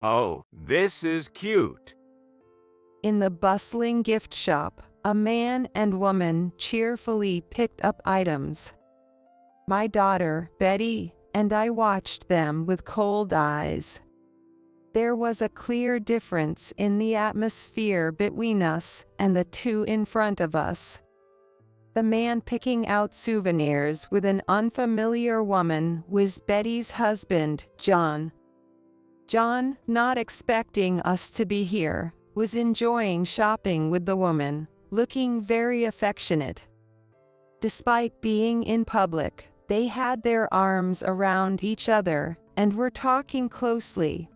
Oh, this is cute. In the bustling gift shop, a man and woman cheerfully picked up items. My daughter, Betty, and I watched them with cold eyes. There was a clear difference in the atmosphere between us and the two in front of us. The man picking out souvenirs with an unfamiliar woman was Betty's husband, John. John, not expecting us to be here, was enjoying shopping with the woman, looking very affectionate. Despite being in public, they had their arms around each other and were talking closely.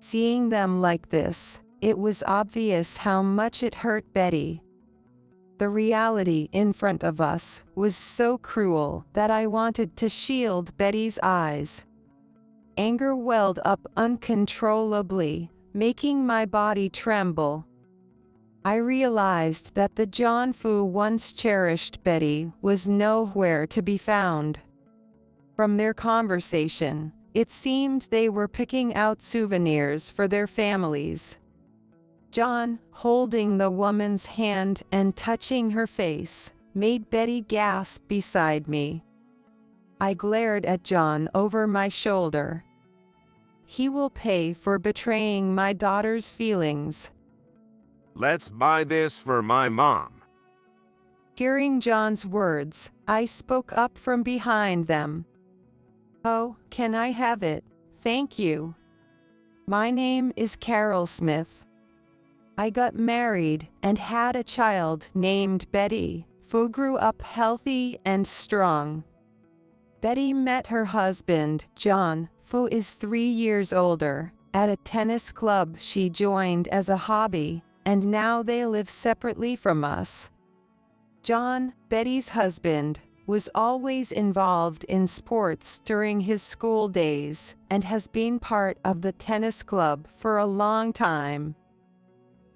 Seeing them like this, it was obvious how much it hurt Betty. The reality in front of us was so cruel that I wanted to shield Betty's eyes. Anger welled up uncontrollably, making my body tremble. I realized that the John who once cherished Betty was nowhere to be found. From their conversation, it seemed they were picking out souvenirs for their families. John, holding the woman's hand and touching her face, made Betty gasp beside me. I glared at John over my shoulder. He will pay for betraying my daughter's feelings. Let's buy this for my mom. Hearing John's words, I spoke up from behind them. Oh, can I have it? Thank you. My name is Carol Smith. I got married and had a child named Betty, who grew up healthy and strong. Betty met her husband, John, who is 3 years older, at a tennis club she joined as a hobby, and now they live separately from us. John, Betty's husband, was always involved in sports during his school days and has been part of the tennis club for a long time.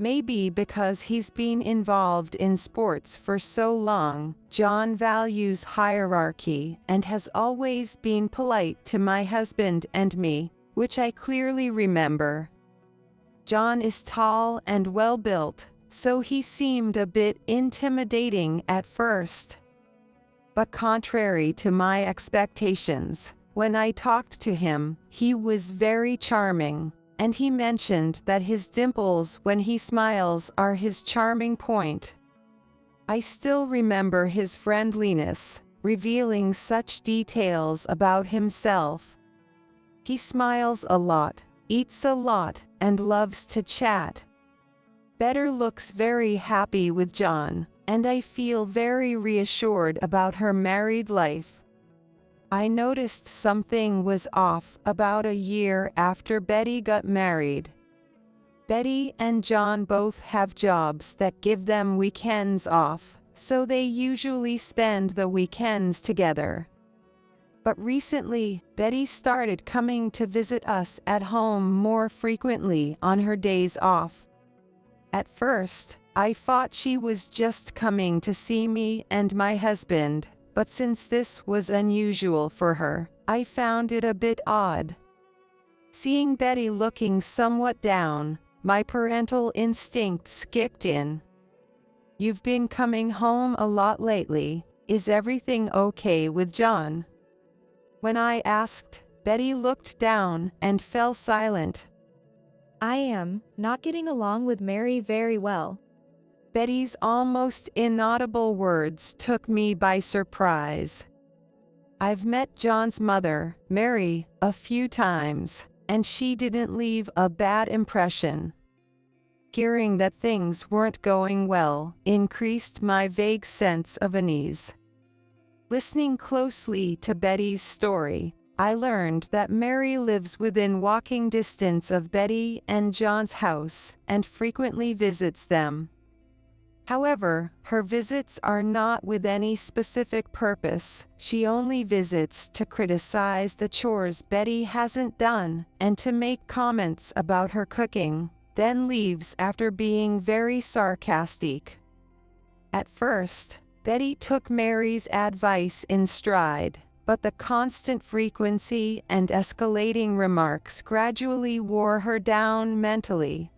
Maybe because he's been involved in sports for so long, John values hierarchy and has always been polite to my husband and me, which I clearly remember. John is tall and well-built, so he seemed a bit intimidating at first. But contrary to my expectations, when I talked to him, he was very charming. And he mentioned that his dimples when he smiles are his charming point. I still remember his friendliness, revealing such details about himself. He smiles a lot, eats a lot, and loves to chat. Betty looks very happy with John, and I feel very reassured about her married life. I noticed something was off about a year after Betty got married. Betty and John both have jobs that give them weekends off, so they usually spend the weekends together. But recently, Betty started coming to visit us at home more frequently on her days off. At first, I thought she was just coming to see me and my husband. But since this was unusual for her, I found it a bit odd. Seeing Betty looking somewhat down, my parental instincts kicked in. You've been coming home a lot lately. Is everything okay with John? When I asked, Betty looked down and fell silent. I am not getting along with Mary very well. Betty's almost inaudible words took me by surprise. I've met John's mother, Mary, a few times, and she didn't leave a bad impression. Hearing that things weren't going well increased my vague sense of unease. Listening closely to Betty's story, I learned that Mary lives within walking distance of Betty and John's house and frequently visits them. However, her visits are not with any specific purpose. She only visits to criticize the chores Betty hasn't done and to make comments about her cooking, then leaves after being very sarcastic. At first, Betty took Mary's advice in stride, but the constant frequency and escalating remarks gradually wore her down mentally.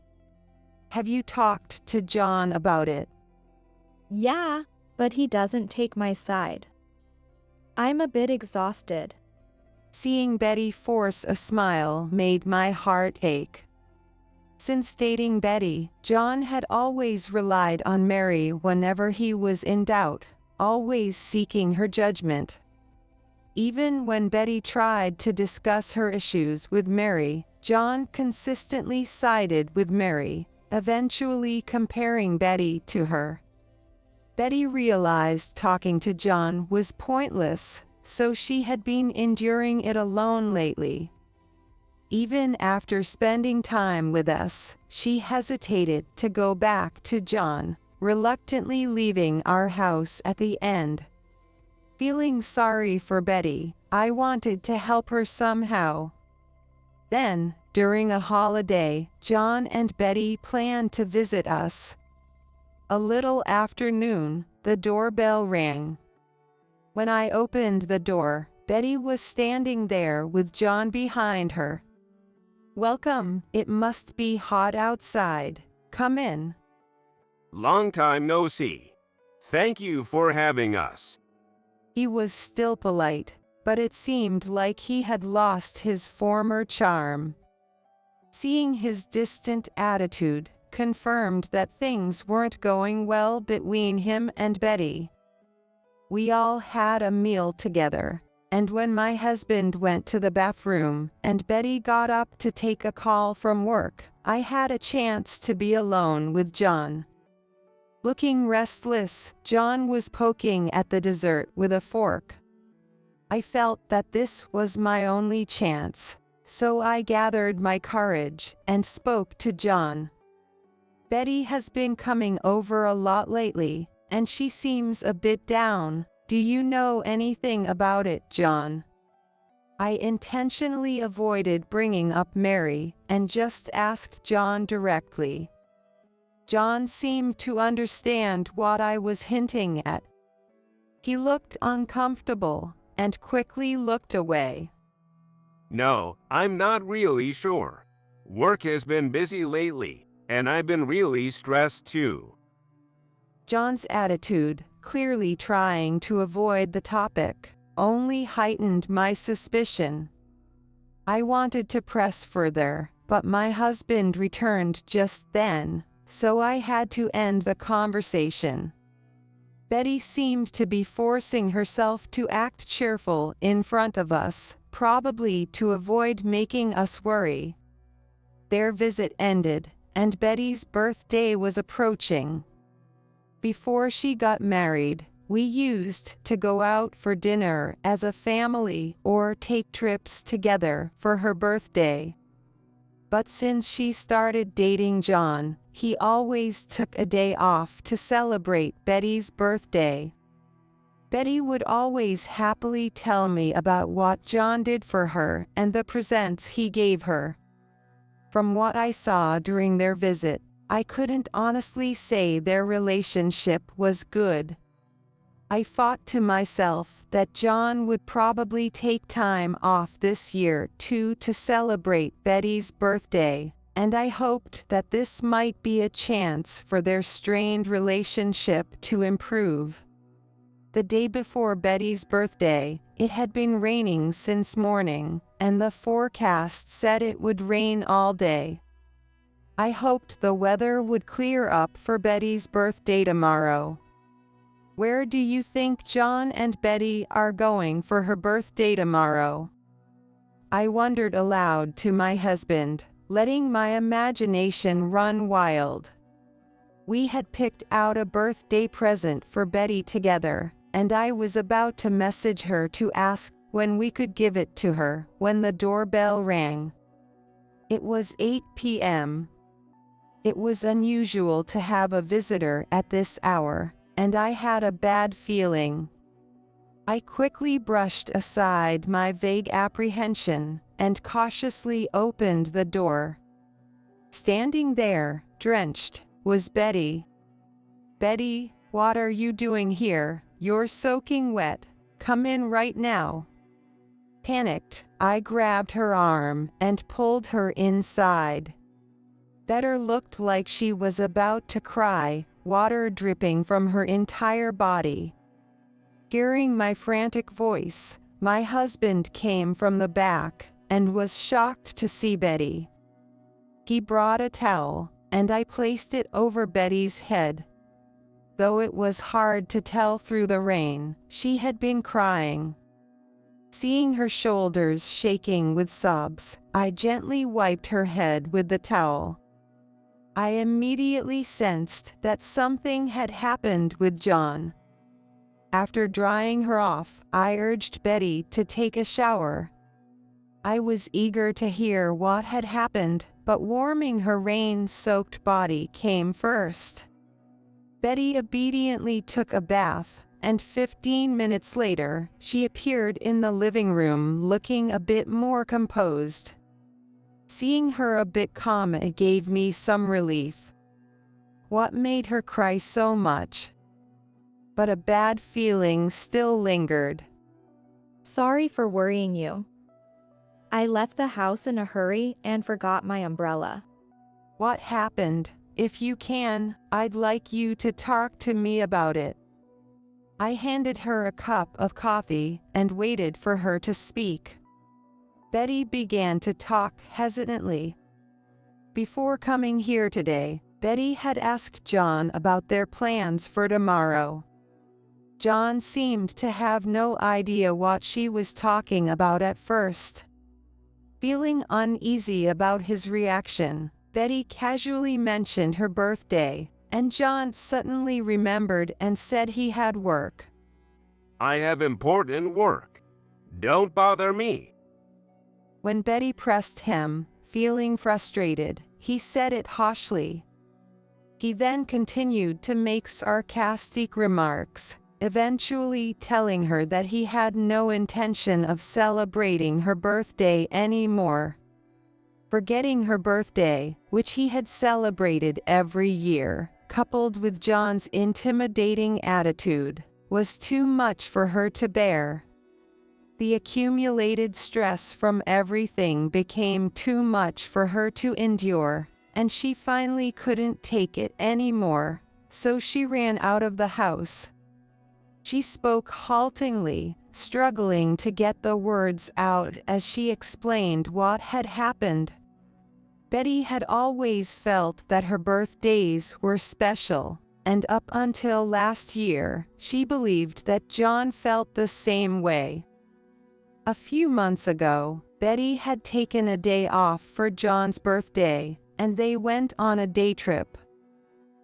Have you talked to John about it? Yeah, but he doesn't take my side. I'm a bit exhausted. Seeing Betty force a smile made my heart ache. Since dating Betty, John had always relied on Mary whenever he was in doubt, always seeking her judgment. Even when Betty tried to discuss her issues with Mary, John consistently sided with Mary, eventually comparing Betty to her. Betty realized talking to John was pointless, so she had been enduring it alone lately. Even after spending time with us, she hesitated to go back to John, reluctantly leaving our house at the end. Feeling sorry for Betty, I wanted to help her somehow. Then, during a holiday, John and Betty planned to visit us. A little after noon, the doorbell rang. When I opened the door, Betty was standing there with John behind her. "Welcome, it must be hot outside. Come in." Long time no see. Thank you for having us. He was still polite, but it seemed like he had lost his former charm. Seeing his distant attitude confirmed that things weren't going well between him and Betty. We all had a meal together, and when my husband went to the bathroom and Betty got up to take a call from work, I had a chance to be alone with John. Looking restless, John was poking at the dessert with a fork. I felt that this was my only chance, so I gathered my courage and spoke to John. "Betty has been coming over a lot lately, and she seems a bit down. Do you know anything about it, John?" I intentionally avoided bringing up Mary and just asked John directly. John seemed to understand what I was hinting at. He looked uncomfortable and quickly looked away. No, I'm not really sure. Work has been busy lately, and I've been really stressed too. John's attitude, clearly trying to avoid the topic, only heightened my suspicion. I wanted to press further, but my husband returned just then, so I had to end the conversation. Betty seemed to be forcing herself to act cheerful in front of us, probably to avoid making us worry. Their visit ended, and Betty's birthday was approaching. Before she got married, we used to go out for dinner as a family or take trips together for her birthday. But since she started dating John, he always took a day off to celebrate Betty's birthday. Betty would always happily tell me about what John did for her and the presents he gave her. From what I saw during their visit, I couldn't honestly say their relationship was good. I thought to myself that John would probably take time off this year too to celebrate Betty's birthday, and I hoped that this might be a chance for their strained relationship to improve. The day before Betty's birthday, it had been raining since morning, and the forecast said it would rain all day. I hoped the weather would clear up for Betty's birthday tomorrow. Where do you think John and Betty are going for her birthday tomorrow? I wondered aloud to my husband, letting my imagination run wild. We had picked out a birthday present for Betty together, and I was about to message her to ask when we could give it to her when the doorbell rang. It was 8 p.m. It was unusual to have a visitor at this hour, and I had a bad feeling. I quickly brushed aside my vague apprehension and cautiously opened the door. Standing there, drenched, was Betty. "Betty, what are you doing here? You're soaking wet. Come in right now." Panicked, I grabbed her arm and pulled her inside. Better looked like she was about to cry, water dripping from her entire body. Hearing my frantic voice, my husband came from the back and was shocked to see Betty. He brought a towel, and I placed it over Betty's head. Though it was hard to tell through the rain, she had been crying. Seeing her shoulders shaking with sobs, I gently wiped her head with the towel. I immediately sensed that something had happened with John. After drying her off, I urged Betty to take a shower. I was eager to hear what had happened, but warming her rain-soaked body came first. Betty obediently took a bath, and 15 minutes later, she appeared in the living room looking a bit more composed. Seeing her a bit calm gave me some relief. What made her cry so much? But a bad feeling still lingered. Sorry for worrying you. I left the house in a hurry and forgot my umbrella. What happened? If you can, I'd like you to talk to me about it. I handed her a cup of coffee and waited for her to speak. Betty began to talk hesitantly. Before coming here today, Betty had asked John about their plans for tomorrow. John seemed to have no idea what she was talking about at first. Feeling uneasy about his reaction, Betty casually mentioned her birthday, and John suddenly remembered and said he had work. I have important work. Don't bother me. When Betty pressed him, feeling frustrated, he said it harshly. He then continued to make sarcastic remarks, eventually telling her that he had no intention of celebrating her birthday anymore. Forgetting her birthday, which he had celebrated every year, coupled with John's intimidating attitude, was too much for her to bear. The accumulated stress from everything became too much for her to endure, and she finally couldn't take it anymore, so she ran out of the house. She spoke haltingly, struggling to get the words out as she explained what had happened. Betty had always felt that her birthdays were special, and up until last year, she believed that John felt the same way. A few months ago, Betty had taken a day off for John's birthday, and they went on a day trip.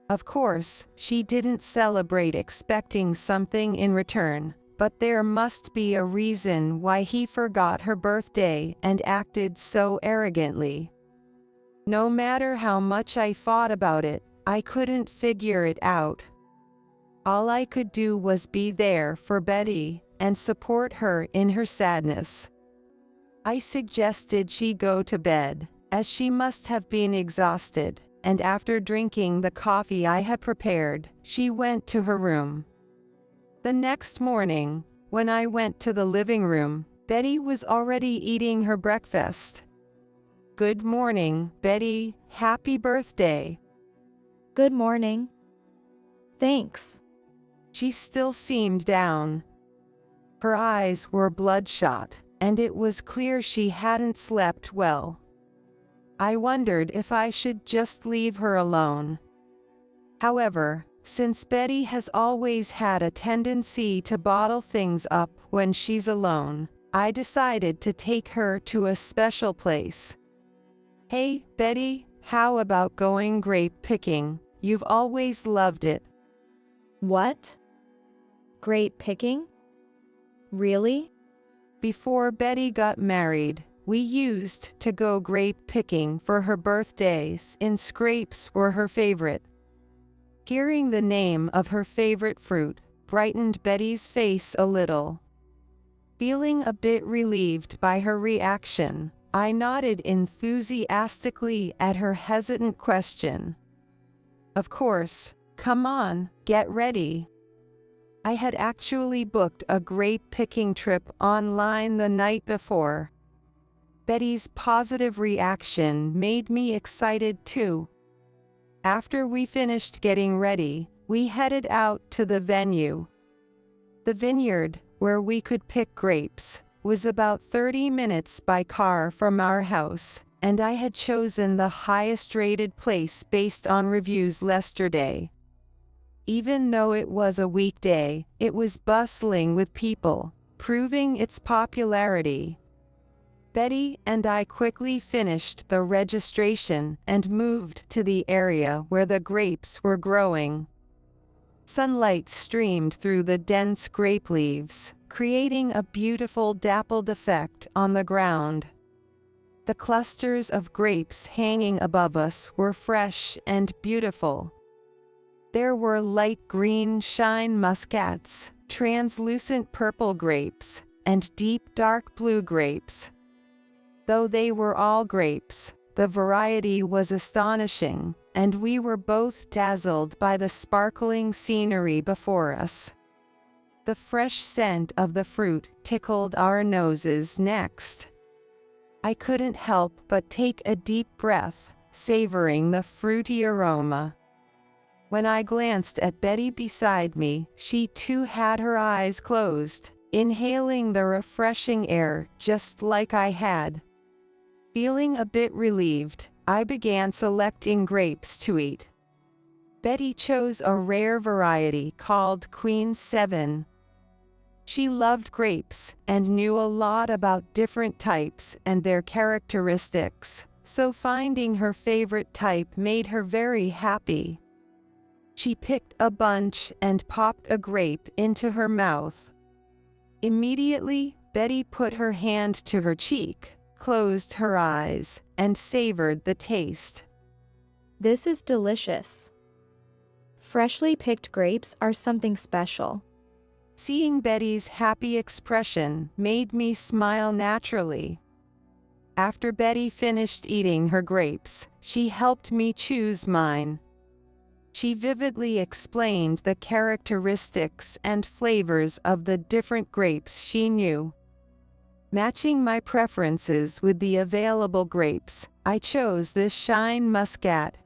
Of course, she didn't celebrate expecting something in return, but there must be a reason why he forgot her birthday and acted so arrogantly. No matter how much I thought about it, I couldn't figure it out. All I could do was be there for Betty and support her in her sadness. I suggested she go to bed, as she must have been exhausted, and after drinking the coffee I had prepared, she went to her room. The next morning, when I went to the living room, Betty was already eating her breakfast. Good morning, Betty. Happy birthday. Good morning. Thanks. She still seemed down. Her eyes were bloodshot, and it was clear she hadn't slept well. I wondered if I should just leave her alone. However, since Betty has always had a tendency to bottle things up when she's alone, I decided to take her to a special place. Hey, Betty, how about going grape picking? You've always loved it. What? Grape picking? Really? Before Betty got married, we used to go grape picking for her birthdays, and grapes were her favorite. Hearing the name of her favorite fruit brightened Betty's face a little. Feeling a bit relieved by her reaction, I nodded enthusiastically at her hesitant question. Of course, come on, get ready. I had actually booked a grape picking trip online the night before. Betty's positive reaction made me excited too. After we finished getting ready, we headed out to the venue. The vineyard, where we could pick grapes, was about 30 minutes by car from our house, and I had chosen the highest-rated place based on reviews yesterday. Even though it was a weekday, it was bustling with people, proving its popularity. Betty and I quickly finished the registration and moved to the area where the grapes were growing. Sunlight streamed through the dense grape leaves, creating a beautiful dappled effect on the ground. The clusters of grapes hanging above us were fresh and beautiful. There were light green shine muscats, translucent purple grapes, and deep dark blue grapes. Though they were all grapes, the variety was astonishing, and we were both dazzled by the sparkling scenery before us. The fresh scent of the fruit tickled our noses next. I couldn't help but take a deep breath, savoring the fruity aroma. When I glanced at Betty beside me, she too had her eyes closed, inhaling the refreshing air just like I had. Feeling a bit relieved, I began selecting grapes to eat. Betty chose a rare variety called Queen 7. She loved grapes and knew a lot about different types and their characteristics, so finding her favorite type made her very happy. She picked a bunch and popped a grape into her mouth. Immediately, Betty put her hand to her cheek, closed her eyes, and savored the taste. This is delicious. Freshly picked grapes are something special. Seeing Betty's happy expression made me smile naturally. After Betty finished eating her grapes, she helped me choose mine. She vividly explained the characteristics and flavors of the different grapes she knew. Matching my preferences with the available grapes, I chose this Shine Muscat.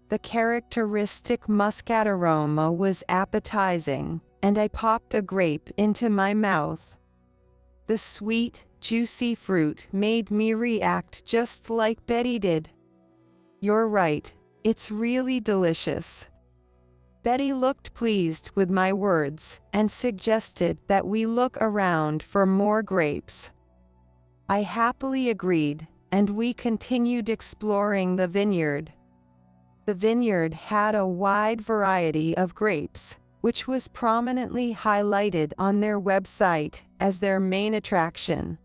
The characteristic muscat aroma was appetizing, and I popped a grape into my mouth. The sweet, juicy fruit made me react just like Betty did. You're right, it's really delicious. Betty looked pleased with my words and suggested that we look around for more grapes. I happily agreed, and we continued exploring the vineyard. The vineyard had a wide variety of grapes, which was prominently highlighted on their website as their main attraction.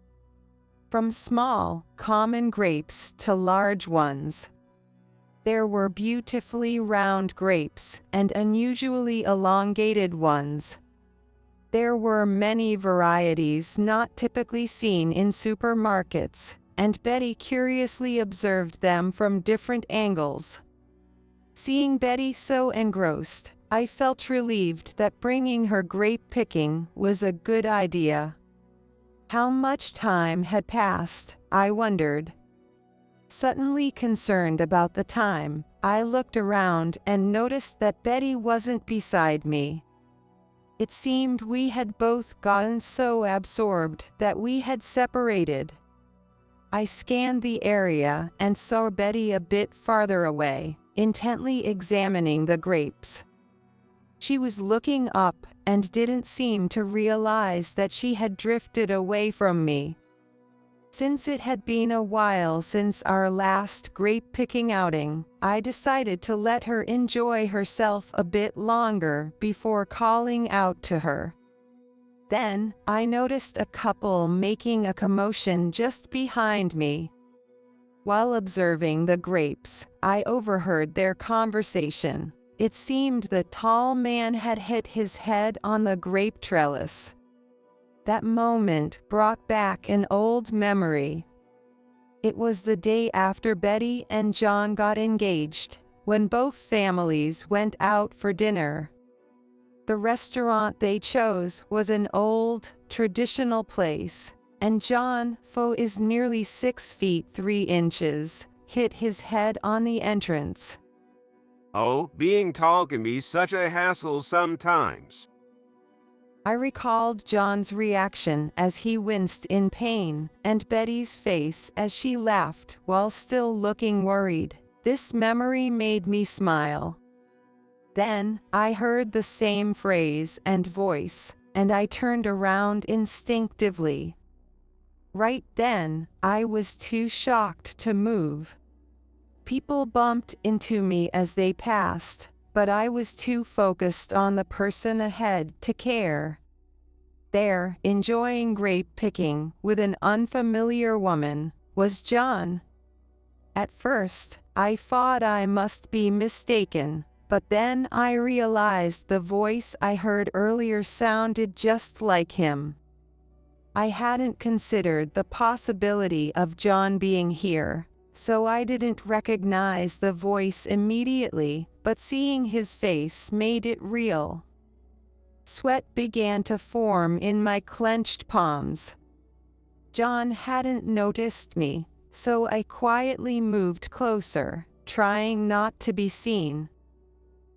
From small, common grapes to large ones. There were beautifully round grapes and unusually elongated ones. There were many varieties not typically seen in supermarkets, and Betty curiously observed them from different angles. Seeing Betty so engrossed, I felt relieved that bringing her grape picking was a good idea. How much time had passed, I wondered. Suddenly concerned about the time, I looked around and noticed that Betty wasn't beside me. It seemed we had both gotten so absorbed that we had separated. I scanned the area and saw Betty a bit farther away, intently examining the grapes. She was looking up and didn't seem to realize that she had drifted away from me. Since it had been a while since our last grape-picking outing, I decided to let her enjoy herself a bit longer before calling out to her. Then, I noticed a couple making a commotion just behind me. While observing the grapes, I overheard their conversation. It seemed the tall man had hit his head on the grape trellis. That moment brought back an old memory. It was the day after Betty and John got engaged, when both families went out for dinner. The restaurant they chose was an old, traditional place, and John, who is nearly 6 feet 3 inches, hit his head on the entrance. Oh, being tall can be such a hassle sometimes. I recalled John's reaction as he winced in pain, and Betty's face as she laughed while still looking worried. This memory made me smile. Then, I heard the same phrase and voice, and I turned around instinctively. Right then, I was too shocked to move. People bumped into me as they passed, but I was too focused on the person ahead to care. There, enjoying grape picking with an unfamiliar woman, was John. At first, I thought I must be mistaken, but then I realized the voice I heard earlier sounded just like him. I hadn't considered the possibility of John being here, so I didn't recognize the voice immediately, but seeing his face made it real. Sweat began to form in my clenched palms. John hadn't noticed me, so I quietly moved closer, trying not to be seen.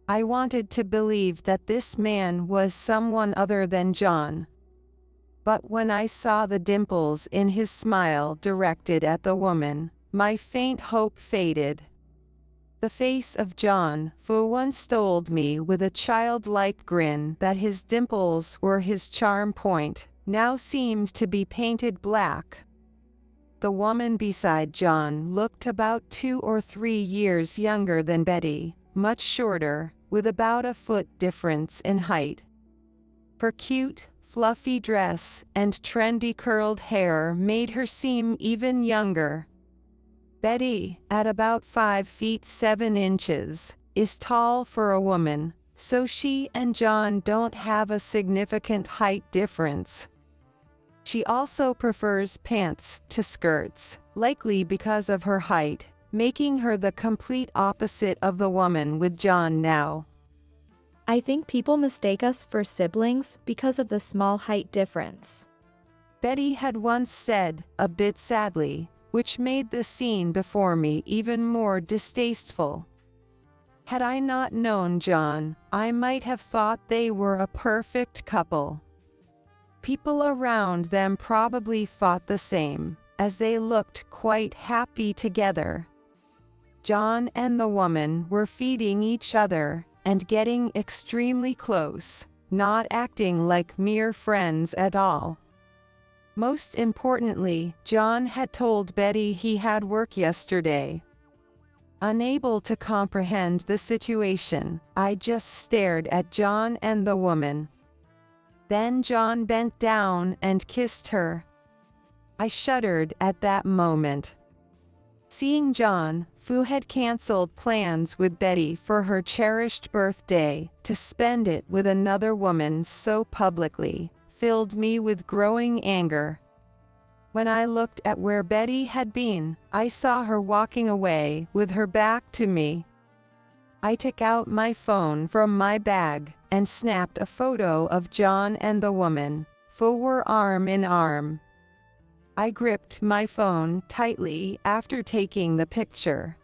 I wanted to believe that this man was someone other than John. But when I saw the dimples in his smile directed at the woman, my faint hope faded. The face of John, who once told me with a childlike grin that his dimples were his charm point, now seemed to be painted black. The woman beside John looked about 2 or 3 years younger than Betty, much shorter, with about a foot difference in height. Her cute, fluffy dress and trendy curled hair made her seem even younger. Betty, at about 5 feet 7 inches, is tall for a woman, so she and John don't have a significant height difference. She also prefers pants to skirts, likely because of her height, making her the complete opposite of the woman with John now. I think people mistake us for siblings because of the small height difference. Betty had once said, a bit sadly, which made the scene before me even more distasteful. Had I not known John, I might have thought they were a perfect couple. People around them probably thought the same, as they looked quite happy together. John and the woman were feeding each other and getting extremely close, not acting like mere friends at all. Most importantly, John had told Betty he had work yesterday. Unable to comprehend the situation, I just stared at John and the woman. Then John bent down and kissed her. I shuddered at that moment. Seeing John, who had canceled plans with Betty for her cherished birthday to spend it with another woman so publicly, filled me with growing anger. When I looked at where Betty had been, I saw her walking away with her back to me. I took out my phone from my bag and snapped a photo of John and the woman, who were arm in arm. I gripped my phone tightly after taking the picture.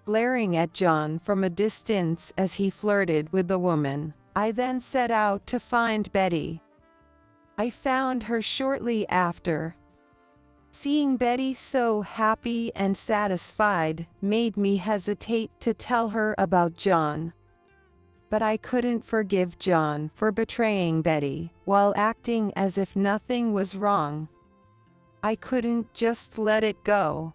Glaring at John from a distance as he flirted with the woman, I then set out to find Betty. I found her shortly after. Seeing Betty so happy and satisfied made me hesitate to tell her about John. But I couldn't forgive John for betraying Betty while acting as if nothing was wrong. I couldn't just let it go.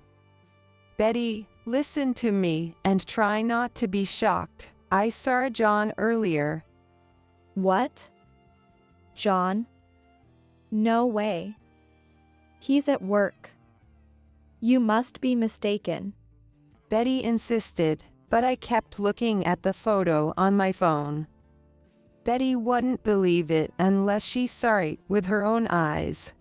Betty, listen to me and try not to be shocked. I saw John earlier. What? John? No way. He's at work. You must be mistaken. Betty insisted, but I kept looking at the photo on my phone. Betty wouldn't believe it unless she saw it with her own eyes.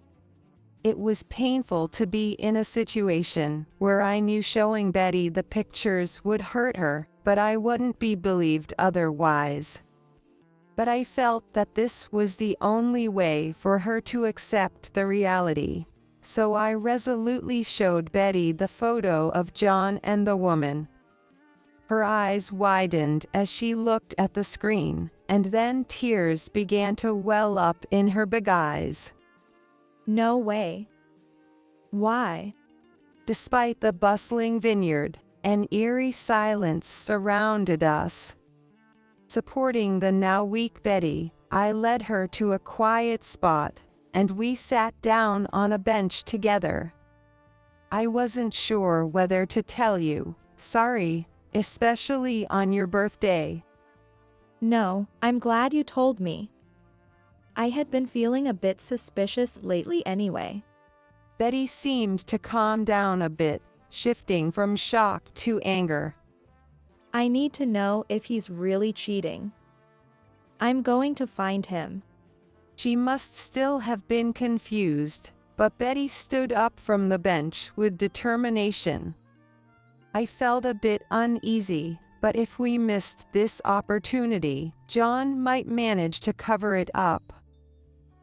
It was painful to be in a situation where I knew showing Betty the pictures would hurt her, but I wouldn't be believed otherwise. But I felt that this was the only way for her to accept the reality. So I resolutely showed Betty the photo of John and the woman. Her eyes widened as she looked at the screen, and then tears began to well up in her big eyes. No way. Why? Despite the bustling vineyard, an eerie silence surrounded us. Supporting the now weak Betty, I led her to a quiet spot, and we sat down on a bench together. I wasn't sure whether to tell you, sorry, especially on your birthday. No, I'm glad you told me. I had been feeling a bit suspicious lately anyway. Betty seemed to calm down a bit, shifting from shock to anger. I need to know if he's really cheating. I'm going to find him. She must still have been confused, but Betty stood up from the bench with determination. I felt a bit uneasy, but if we missed this opportunity, John might manage to cover it up.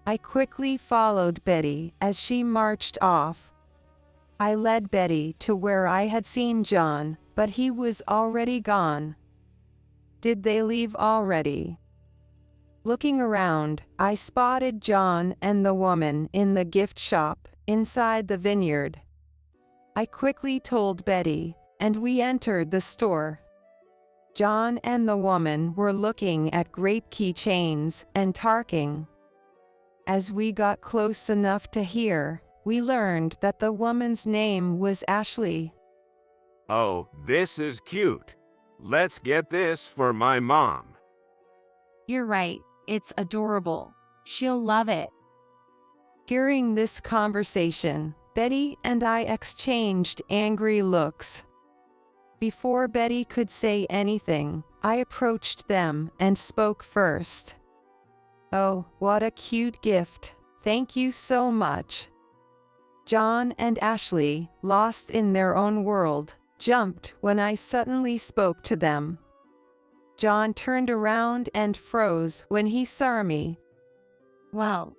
I quickly followed Betty as she marched off. I led Betty to where I had seen John, but he was already gone. Did they leave already? Looking around, I spotted John and the woman in the gift shop inside the vineyard. I quickly told Betty, and we entered the store. John and the woman were looking at grape keychains and talking. As we got close enough to hear, we learned that the woman's name was Ashley. Oh, this is cute. Let's get this for my mom. You're right, it's adorable. She'll love it. Hearing this conversation, Betty and I exchanged angry looks. Before Betty could say anything, I approached them and spoke first. Oh, what a cute gift. Thank you so much. John and Ashley, lost in their own world, jumped when I suddenly spoke to them. John turned around and froze when he saw me. Well,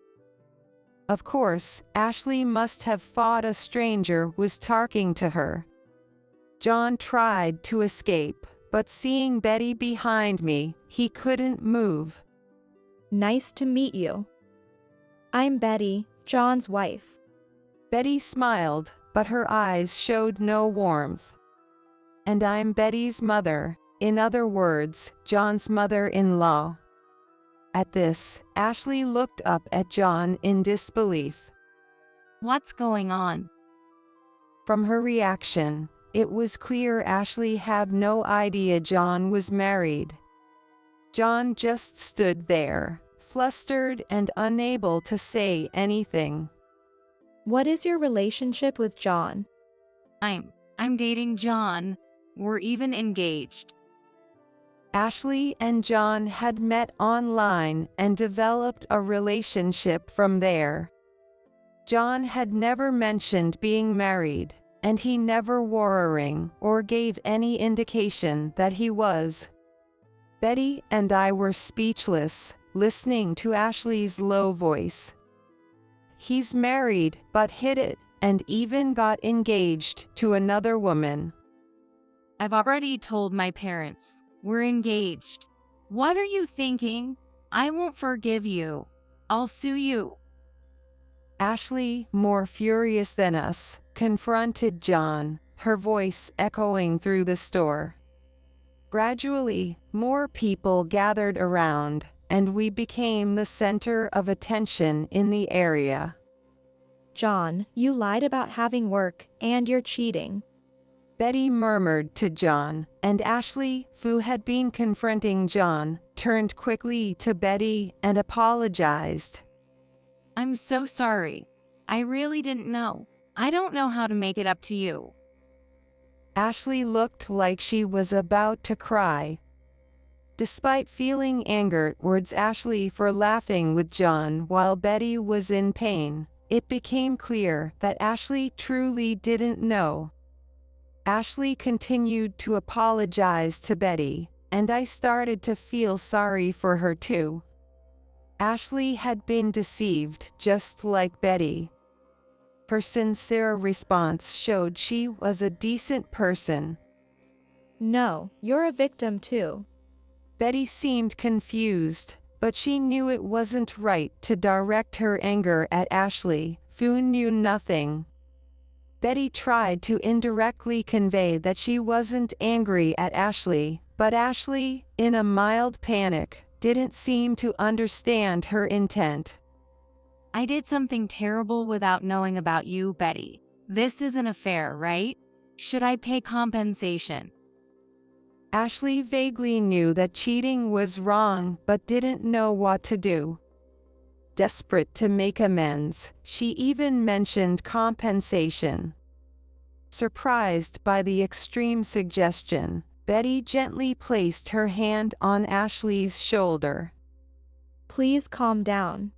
Of course, Ashley must have thought a stranger was talking to her. John tried to escape, but seeing Betty behind me, he couldn't move. Nice to meet you. I'm Betty, John's wife. Betty smiled, but her eyes showed no warmth. And I'm Betty's mother, in other words, John's mother-in-law. At this, Ashley looked up at John in disbelief. what's going on? From her reaction, it was clear Ashley had no idea John was married. John just stood there, flustered and unable to say anything. What is your relationship with John? I'm dating John. We're even engaged. Ashley and John had met online and developed a relationship from there. John had never mentioned being married, and he never wore a ring or gave any indication that he was. Betty and I were speechless, listening to Ashley's low voice. He's married, but hid it, and even got engaged to another woman. I've already told my parents. We're engaged. What are you thinking? I won't forgive you. I'll sue you. Ashley, more furious than us, confronted John, her voice echoing through the store. Gradually, more people gathered around, and we became the center of attention in the area. John, you lied about having work, and you're cheating. Betty murmured to John, and Ashley, who had been confronting John, turned quickly to Betty and apologized. I'm so sorry. I really didn't know. I don't know how to make it up to you. Ashley looked like she was about to cry. Despite feeling anger towards Ashley for laughing with John while Betty was in pain, it became clear that Ashley truly didn't know. Ashley continued to apologize to Betty, and I started to feel sorry for her too. Ashley had been deceived, just like Betty. Her sincere response showed she was a decent person. No, you're a victim too. Betty seemed confused, but she knew it wasn't right to direct her anger at Ashley, who knew nothing. Betty tried to indirectly convey that she wasn't angry at Ashley, but Ashley, in a mild panic, didn't seem to understand her intent. I did something terrible without knowing about you, Betty. This is an affair, right? Should I pay compensation? Ashley vaguely knew that cheating was wrong but didn't know what to do. Desperate to make amends, she even mentioned compensation. Surprised by the extreme suggestion, Betty gently placed her hand on Ashley's shoulder. Please calm down.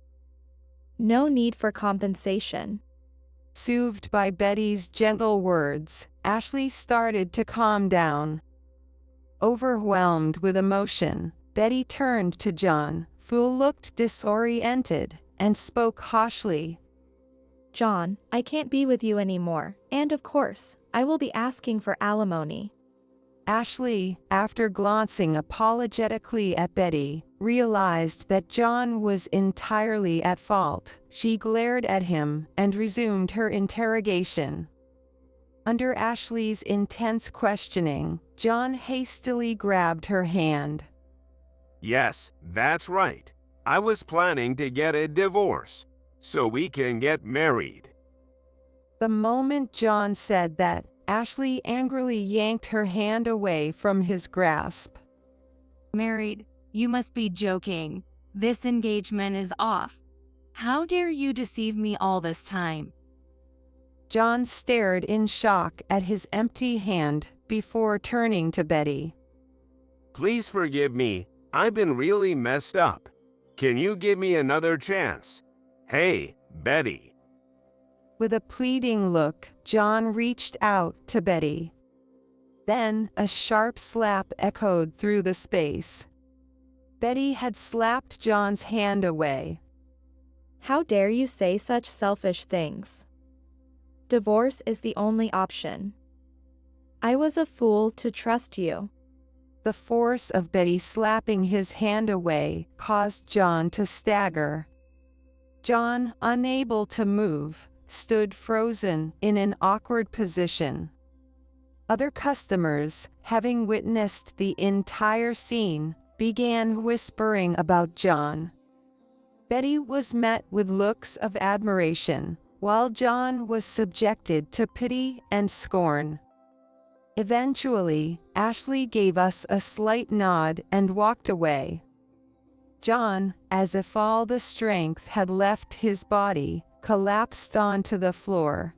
No need for compensation. Soothed by Betty's gentle words, Ashley started to calm down. Overwhelmed with emotion, Betty turned to John, who looked disoriented, and spoke harshly. John, I can't be with you anymore, and of course, I will be asking for alimony. Ashley, after glancing apologetically at Betty, realized that John was entirely at fault. She glared at him and resumed her interrogation. Under Ashley's intense questioning, John hastily grabbed her hand. Yes, that's right. I was planning to get a divorce, so we can get married. The moment John said that, Ashley angrily yanked her hand away from his grasp. Married? You must be joking. This engagement is off. How dare you deceive me all this time? John stared in shock at his empty hand before turning to Betty. Please forgive me. I've been really messed up. Can you give me another chance? Hey, Betty. With a pleading look, John reached out to Betty. Then, a sharp slap echoed through the space. Betty had slapped John's hand away. How dare you say such selfish things? Divorce is the only option. I was a fool to trust you. The force of Betty slapping his hand away caused John to stagger. John, unable to move, stood frozen in an awkward position. Other customers, having witnessed the entire scene, began whispering about John. Betty was met with looks of admiration, while John was subjected to pity and scorn. Eventually, Ashley gave us a slight nod and walked away. John, as if all the strength had left his body, collapsed onto the floor.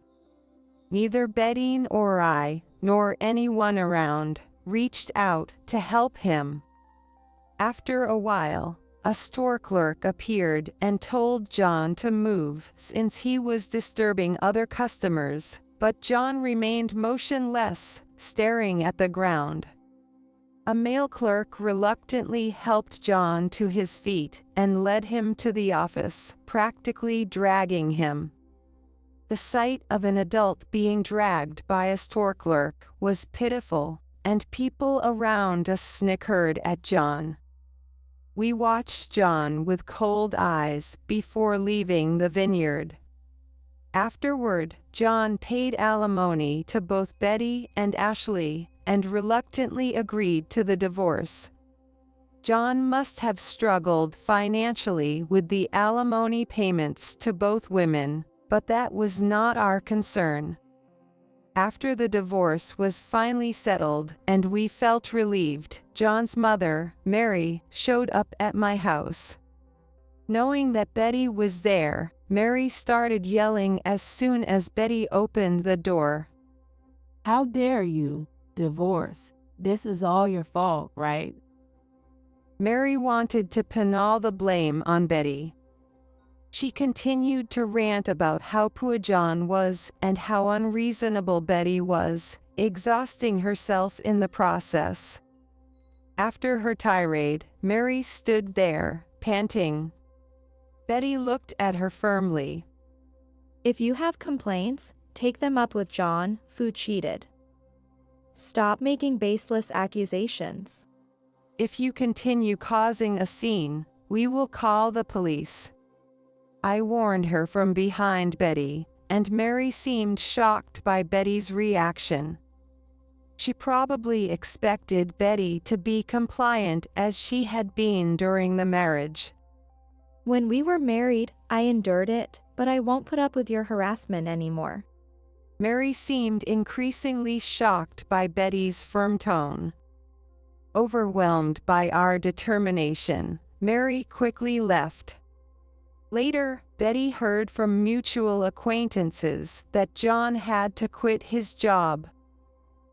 Neither Betty or I, nor anyone around, reached out to help him. After a while, a store clerk appeared and told John to move since he was disturbing other customers, but John remained motionless, staring at the ground. A male clerk reluctantly helped John to his feet and led him to the office, practically dragging him. The sight of an adult being dragged by a store clerk was pitiful, and people around us snickered at John. We watched John with cold eyes before leaving the vineyard. Afterward, John paid alimony to both Betty and Ashley, and reluctantly agreed to the divorce. John must have struggled financially with the alimony payments to both women, but that was not our concern. After the divorce was finally settled and we felt relieved, John's mother, Mary, showed up at my house. Knowing that Betty was there, Mary started yelling as soon as Betty opened the door. How dare you? Divorce. This is all your fault, right? Mary wanted to pin all the blame on Betty. She continued to rant about how poor John was and how unreasonable Betty was, exhausting herself in the process. After her tirade, Mary stood there, panting. Betty looked at her firmly. If you have complaints, take them up with John, who cheated. Stop making baseless accusations. If you continue causing a scene, we will call the police. I warned her from behind Betty, and Mary seemed shocked by Betty's reaction. She probably expected Betty to be compliant as she had been during the marriage. When we were married, I endured it, but I won't put up with your harassment anymore. Mary seemed increasingly shocked by Betty's firm tone. Overwhelmed by our determination, Mary quickly left. Later, Betty heard from mutual acquaintances that John had to quit his job.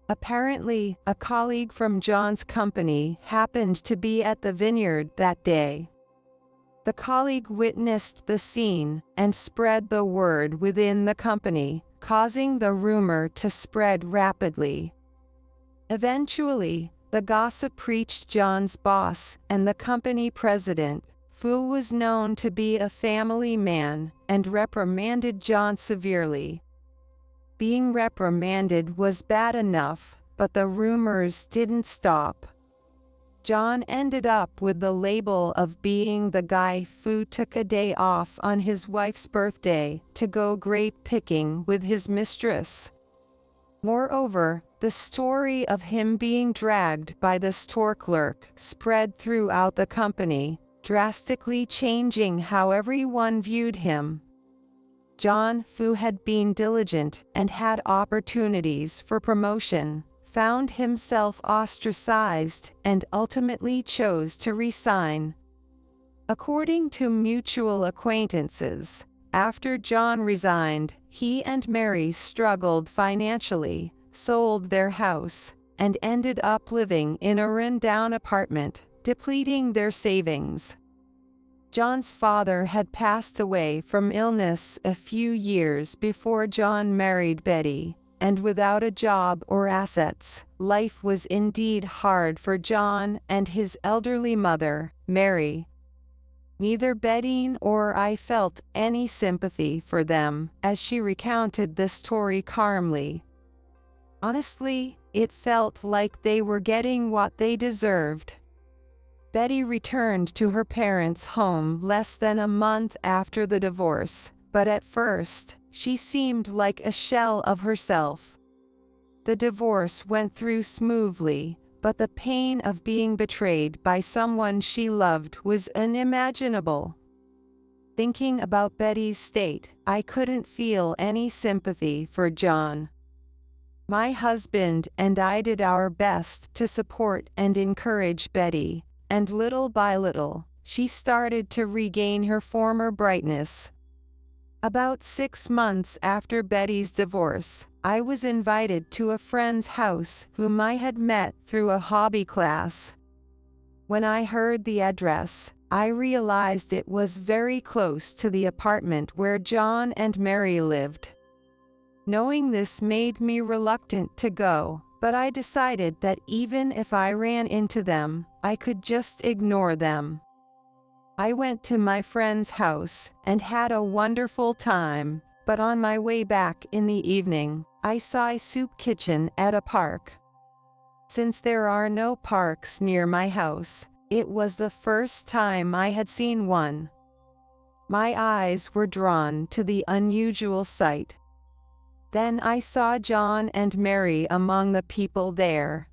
Apparently, a colleague from John's company happened to be at the vineyard that day. The colleague witnessed the scene and spread the word within the company, causing the rumor to spread rapidly. Eventually, the gossip reached John's boss and the company president, who was known to be a family man, and reprimanded John severely. Being reprimanded was bad enough, but the rumors didn't stop. John ended up with the label of being the guy who took a day off on his wife's birthday to go grape picking with his mistress. Moreover, the story of him being dragged by the store clerk spread throughout the company, drastically changing how everyone viewed him. John, who had been diligent and had opportunities for promotion, found himself ostracized and ultimately chose to resign. According to mutual acquaintances, after John resigned, he and Mary struggled financially, sold their house, and ended up living in a run-down apartment, depleting their savings. John's father had passed away from illness a few years before John married Betty, and without a job or assets, life was indeed hard for John and his elderly mother, Mary. Neither Betty or I felt any sympathy for them, as she recounted the story calmly. Honestly, it felt like they were getting what they deserved. Betty returned to her parents' home less than a month after the divorce, but at first, she seemed like a shell of herself. The divorce went through smoothly, but the pain of being betrayed by someone she loved was unimaginable. Thinking about Betty's state, I couldn't feel any sympathy for John. My husband and I did our best to support and encourage Betty, and little by little, she started to regain her former brightness. About 6 months after Betty's divorce, I was invited to a friend's house whom I had met through a hobby class. When I heard the address, I realized it was very close to the apartment where John and Mary lived. Knowing this made me reluctant to go, but I decided that even if I ran into them, I could just ignore them. I went to my friend's house and had a wonderful time, but on my way back in the evening, I saw a soup kitchen at a park. Since there are no parks near my house, it was the first time I had seen one. My eyes were drawn to the unusual sight. Then I saw John and Mary among the people there.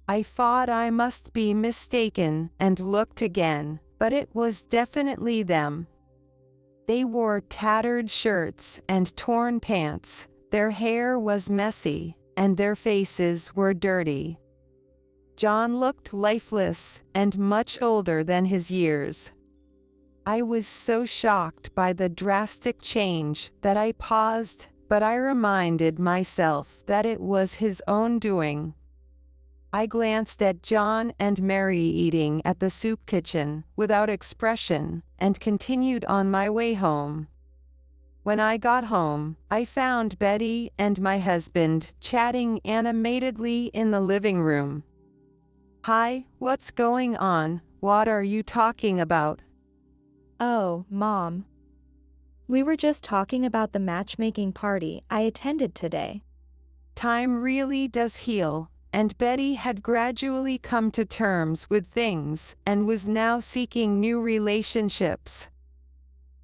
I thought I must be mistaken and looked again, but it was definitely them. They wore tattered shirts and torn pants, their hair was messy, and their faces were dirty. John looked lifeless and much older than his years. I was so shocked by the drastic change that I paused, but I reminded myself that it was his own doing. I glanced at John and Mary eating at the soup kitchen, without expression, and continued on my way home. When I got home, I found Betty and my husband chatting animatedly in the living room. Hi, what's going on? What are you talking about? Oh, Mom. We were just talking about the matchmaking party I attended today. Time really does heal, and Betty had gradually come to terms with things and was now seeking new relationships.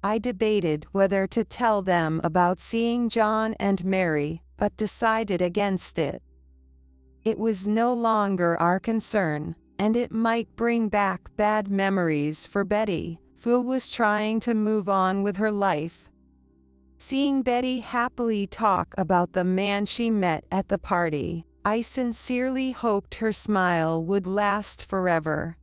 I debated whether to tell them about seeing John and Mary, but decided against it. It was no longer our concern, and it might bring back bad memories for Betty, who was trying to move on with her life. Seeing Betty happily talk about the man she met at the party, I sincerely hoped her smile would last forever.